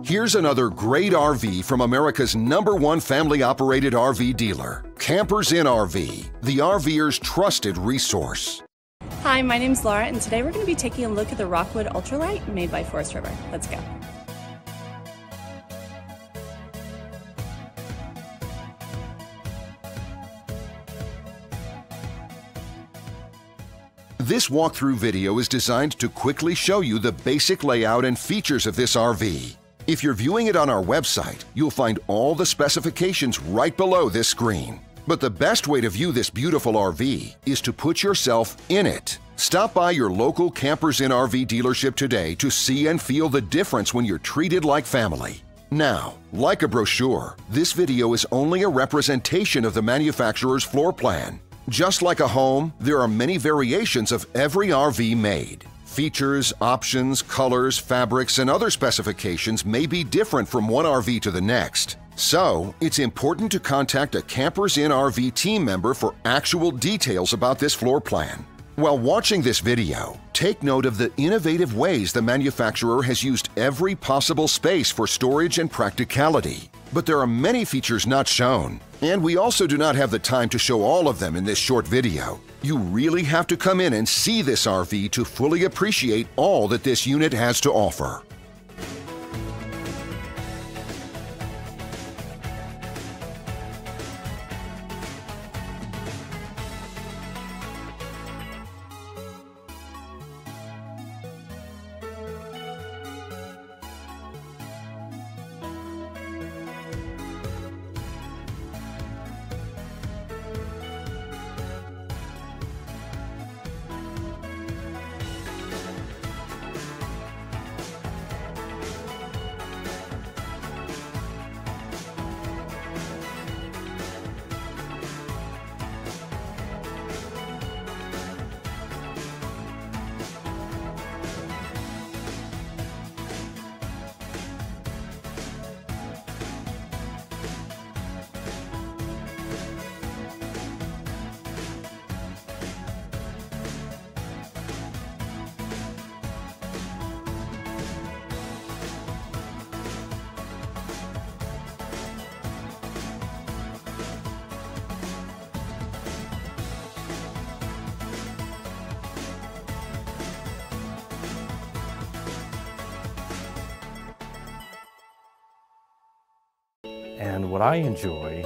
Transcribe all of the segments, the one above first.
Here's another great RV from America's #1 family-operated RV dealer, Campers Inn RV, the RVer's trusted resource. Hi, my name's Laura, and today we're going to be taking a look at the Rockwood Ultra Lite made by Forest River. Let's go. This walkthrough video is designed to quickly show you the basic layout and features of this RV. If you're viewing it on our website, you'll find all the specifications right below this screen. But the best way to view this beautiful RV is to put yourself in it. Stop by your local Campers Inn RV dealership today to see and feel the difference when you're treated like family. Now, like a brochure, this video is only a representation of the manufacturer's floor plan. Just like a home, there are many variations of every RV made. Features, options, colors, fabrics, and other specifications may be different from one RV to the next. So, it's important to contact a Campers Inn RV team member for actual details about this floor plan. While watching this video, take note of the innovative ways the manufacturer has used every possible space for storage and practicality. But there are many features not shown, and we also do not have the time to show all of them in this short video. You really have to come in and see this RV to fully appreciate all that this unit has to offer. And what I enjoy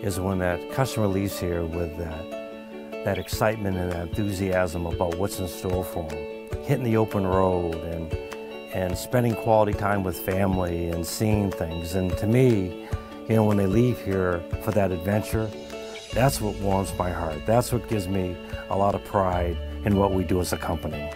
is when that customer leaves here with that excitement and that enthusiasm about what's in store for them. Hitting the open road and spending quality time with family and seeing things. And to me, you know, when they leave here for that adventure, that's what warms my heart. That's what gives me a lot of pride in what we do as a company.